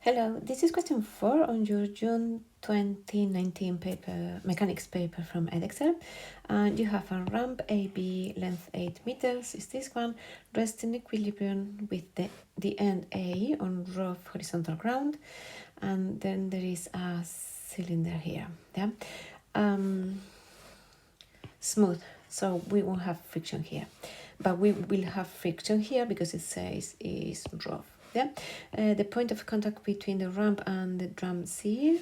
Hello, this is question 4 on your June 2019 mechanics paper from Edexcel. And you have a ramp AB length 8 meters, is this one, rest in equilibrium with the end A on rough horizontal ground. And then there is a cylinder here. Yeah? Smooth, so we won't have friction here. But we will have friction here because it says is rough. Yeah, the point of contact between the ramp and the drum C,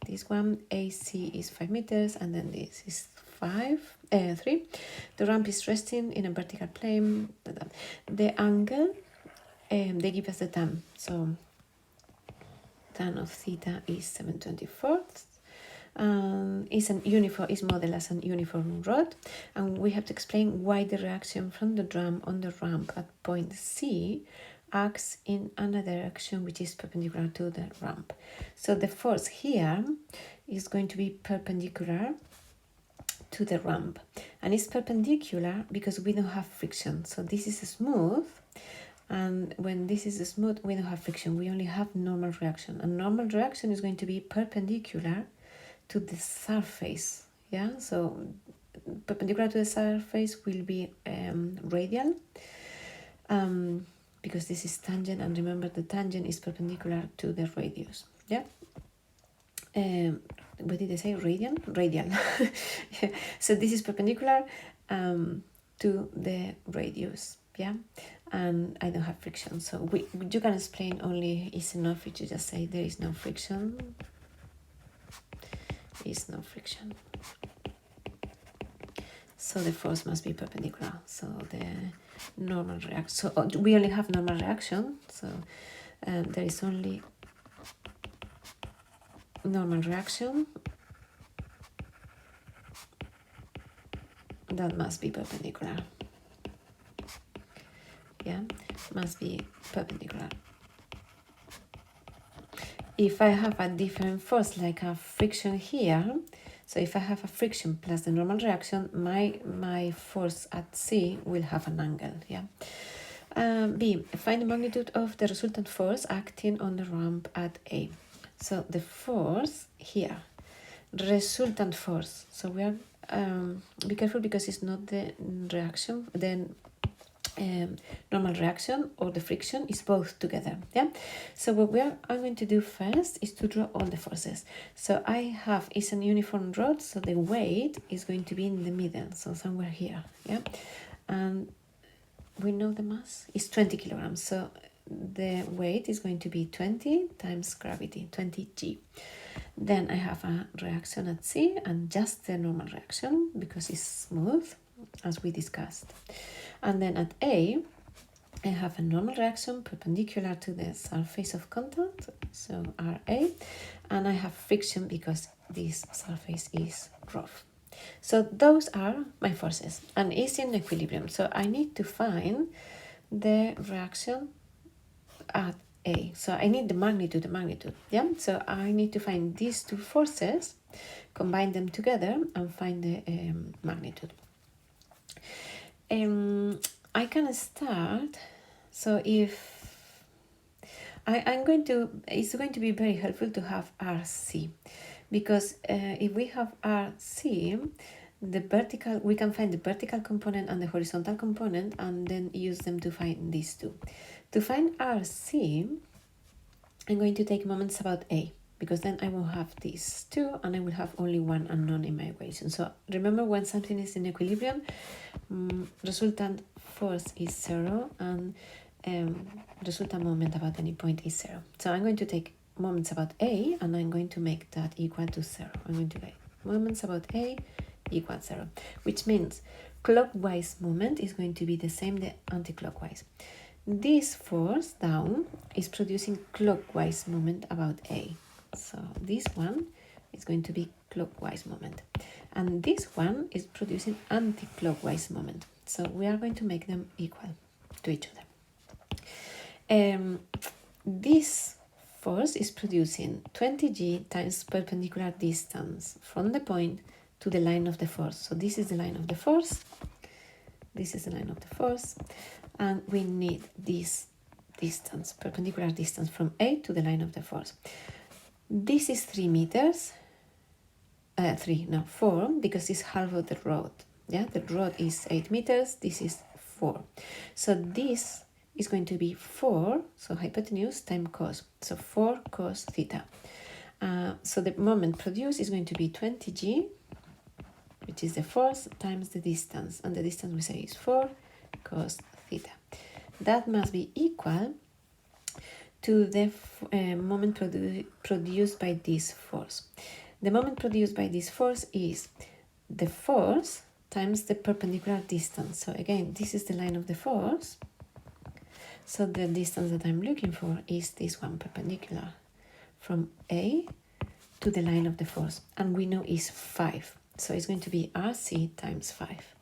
this one AC is 5 meters, and then this is 3. The ramp is resting in a vertical plane. The angle, they give us the tan, so tan of theta is 7/24. Is modeled as an uniform rod, and we have to explain why the reaction from the drum on the ramp at point C acts in another direction which is perpendicular to the ramp. So the force here is going to be perpendicular to the ramp, and it's perpendicular because we don't have friction. So this is smooth, and when this is smooth we don't have friction, we only have normal reaction, and normal reaction is going to be perpendicular to the surface. Yeah, so perpendicular to the surface will be radial, because this is tangent, and remember the tangent is perpendicular to the radius. Yeah. What did I say? Radial. Yeah. So this is perpendicular to the radius. Yeah, and I don't have friction, so you can explain only is enough if you just say there is no friction. Is no friction. So the force must be perpendicular. So the normal reaction. So we only have normal reaction. So there is only normal reaction that must be perpendicular. Yeah, must be perpendicular. If I have a different force, like a friction here, so if I have a friction plus the normal reaction, my force at C will have an angle. Yeah. B, find the magnitude of the resultant force acting on the ramp at A. So the force here, resultant force. So we are be careful because it's not the reaction, then normal reaction or the friction is both together. Yeah, so what I'm going to do first is to draw all the forces. So I have is an uniform rod, so the weight is going to be in the middle, so somewhere here. Yeah, and we know the mass is 20 kilograms, so the weight is going to be 20 times gravity, 20g. Then I have a reaction at C and just the normal reaction because it's smooth, as we discussed. And then at A, I have a normal reaction perpendicular to the surface of contact, so RA, and I have friction because this surface is rough. So those are my forces, and it's in equilibrium. So I need to find the reaction at A. So I need the magnitude, yeah? So I need to find these two forces, combine them together, and find the magnitude. I can start, so if it's going to be very helpful to have RC, because if we have RC, we can find the vertical component and the horizontal component and then use them to find these two. To find RC, I'm going to take moments about A, because then I won't have these two and I will have only one unknown in my equation. So remember, when something is in equilibrium, resultant force is 0 and resultant moment about any point is 0. So I'm going to take moments about A and I'm going to make that equal to 0. I'm going to make moments about A equal 0, which means clockwise moment is going to be the same the anti-clockwise. This force down is producing clockwise moment about A. So this one is going to be clockwise moment. And this one is producing anti-clockwise moment. So we are going to make them equal to each other. This force is producing 20g times perpendicular distance from the point to the line of the force. So this is the line of the force. This is the line of the force. And we need this distance, perpendicular distance from A to the line of the force. This is 3 meters, 4, because it's half of the road. Yeah, the road is 8 meters, this is 4. So this is going to be 4, so hypotenuse times cos, so 4 cos theta. So the moment produced is going to be 20g, which is the force, times the distance, and the distance we say is 4 cos theta. That must be equal to the moment produced by this force. The moment produced by this force is the force times the perpendicular distance. So again, this is the line of the force. So the distance that I'm looking for is this one, perpendicular from A to the line of the force. And we know is 5. So it's going to be RC times 5.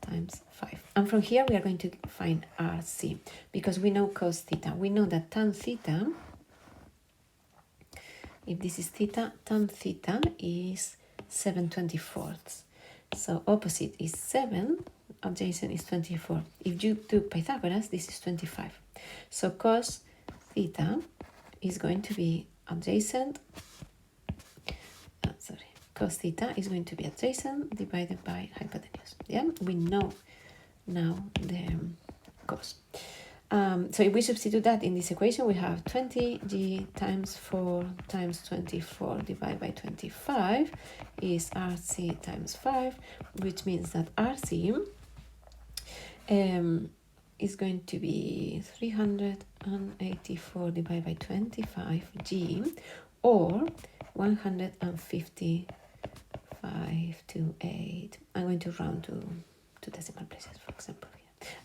Times 5. And from here we are going to find RC because we know cos theta. We know that tan theta, if this is theta, tan theta is 7/24. So opposite is 7, adjacent is 24. If you do Pythagoras, this is 25. So cos theta is going to be adjacent, cos theta is going to be adjacent divided by hypotenuse. Yeah, we know now the cos. So if we substitute that in this equation, we have 20g times 4 times 24 divided by 25 is RC times 5, which means that RC is going to be 384 divided by 25g, or 155 to 8. I'm going to round to decimal places, for example.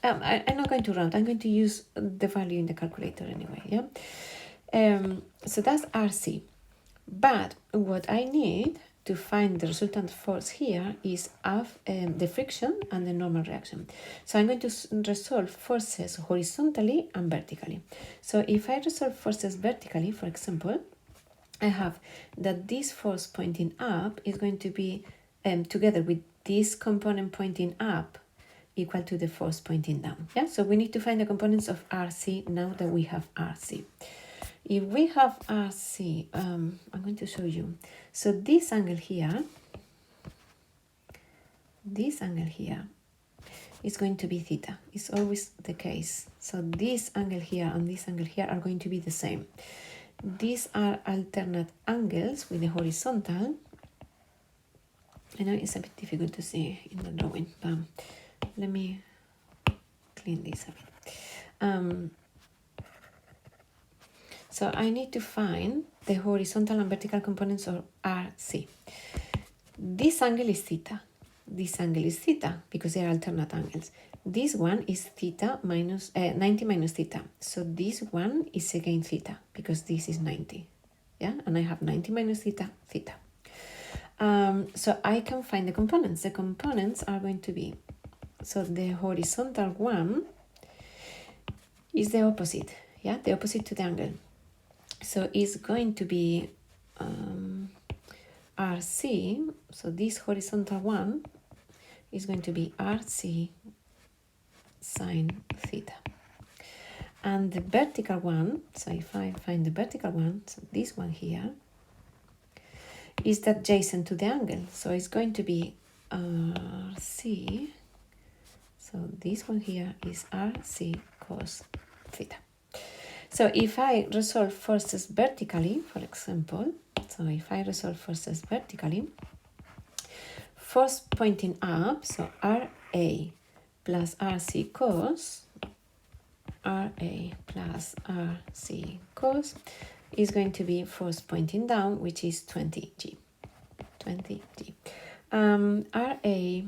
I'm not going to round, I'm going to use the value in the calculator anyway, yeah? So that's RC. But what I need to find the resultant force here is of the friction and the normal reaction. So I'm going to resolve forces horizontally and vertically. So if I resolve forces vertically, for example, I have that this force pointing up is going to be, together with this component pointing up, equal to the force pointing down. Yeah, so we need to find the components of RC now that we have RC. If we have RC, I'm going to show you. So this angle here is going to be theta. It's always the case. So this angle here and this angle here are going to be the same. These are alternate angles with the horizontal. I know it's a bit difficult to see in the drawing, but let me clean this up. So I need to find the horizontal and vertical components of RC. This angle is theta. This angle is theta because they are alternate angles. This one is theta minus 90 minus theta. So this one is again theta because this is 90. Yeah, and I have 90 minus theta, theta. So I can find the components. The components are going to be, so the horizontal one is the opposite, yeah, the opposite to the angle. So it's going to be RC, so this horizontal one is going to be RC sine theta. And the vertical one, so if I find the vertical one, so this one here, is adjacent to the angle. So it's going to be RC, so this one here is RC cos theta. So if I resolve forces vertically, for example, so if I resolve forces vertically, force pointing up, so RA plus RC cos, RA plus RC cos is going to be force pointing down, which is 20G. 20G. RA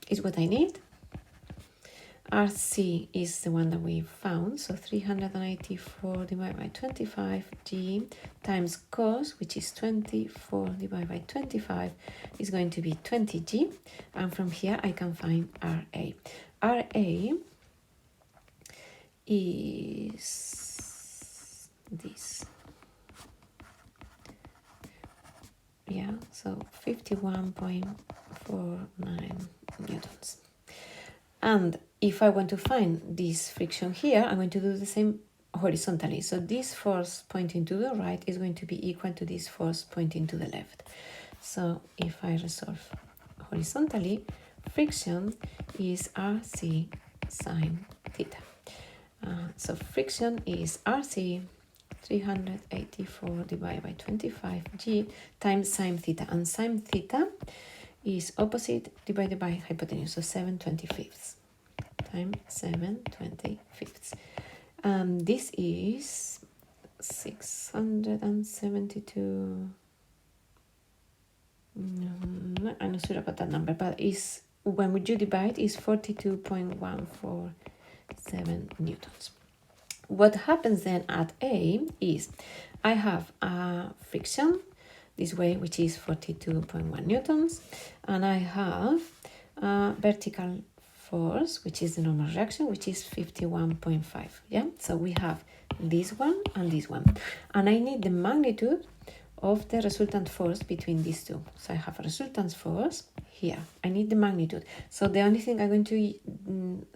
is what I need. RC is the one that we found, so 384 divided by 25G times cos, which is 24 divided by 25, is going to be 20G, and from here I can find RA. RA is this. Yeah, so 51.49 newtons. And if I want to find this friction here, I'm going to do the same horizontally. So this force pointing to the right is going to be equal to this force pointing to the left. So if I resolve horizontally, friction is RC sine theta. So friction is RC 384 divided by 25g times sine theta, and sine theta is opposite divided by hypotenuse, so 7/25 times 7/25. This is 672. I'm not sure about that number, but is when we do divide is 42.147 newtons. What happens then at A is I have a friction this way, which is 42.1 newtons, and I have a vertical force, which is the normal reaction, which is 51.5. Yeah, so we have this one and this one, and I need the magnitude of the resultant force between these two. So I have a resultant force here. I need the magnitude. So the only thing I'm going to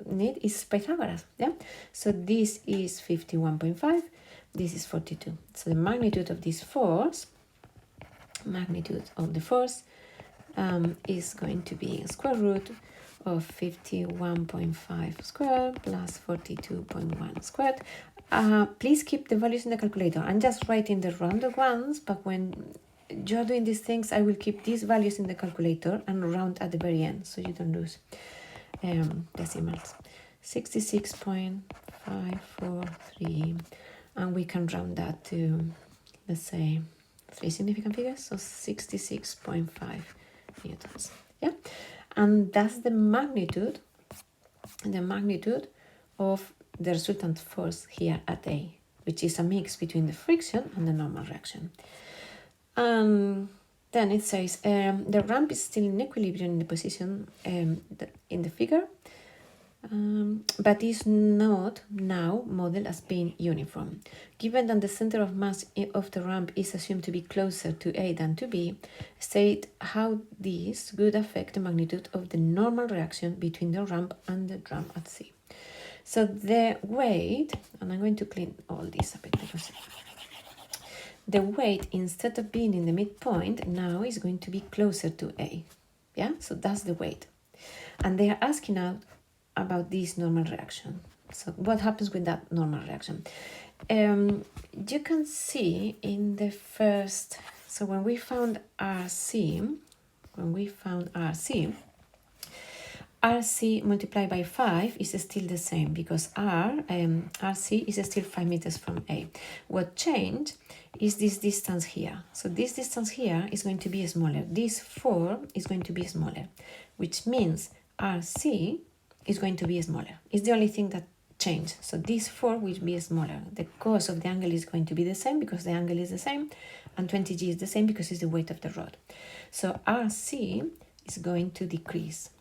need is Pythagoras. Yeah. So this is 51.5. This is 42. So the magnitude of this force, is going to be square root of 51.5 squared plus 42.1 squared. Please keep the values in the calculator. I'm just writing the rounded ones, but when you're doing these things, I will keep these values in the calculator and round at the very end, so you don't lose decimals. 66.543, and we can round that to, let's say, 3 significant figures, so 66.5 newtons. Yeah, and that's the magnitude of the resultant force here at A, which is a mix between the friction and the normal reaction. Then it says the ramp is still in equilibrium in the position in the figure, but is not now modeled as being uniform. Given that the center of mass of the ramp is assumed to be closer to A than to B, state how this would affect the magnitude of the normal reaction between the ramp and the drum at C. So the weight, and I'm going to clean all this a bit because the weight, instead of being in the midpoint, now is going to be closer to A. Yeah, so that's the weight. And they are asking out about this normal reaction. So what happens with that normal reaction? You can see in the first, so when we found RC, RC multiplied by 5 is still the same because RC is still 5 meters from A. What changed is this distance here. So this distance here is going to be smaller. This 4 is going to be smaller, which means RC is going to be smaller. It's the only thing that changed. So this 4 will be smaller. The cos of the angle is going to be the same because the angle is the same, and 20g is the same because it's the weight of the rod. So RC is going to decrease.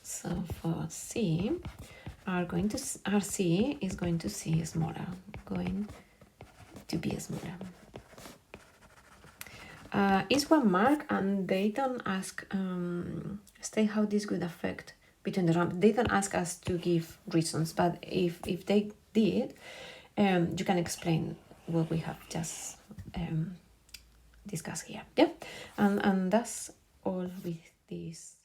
So for C, RC is going to be smaller. Is one mark, and they don't ask state how this would affect between the ramp. They don't ask us to give reasons, but if they did, you can explain what we have just discussed here. Yeah, and that's all with this.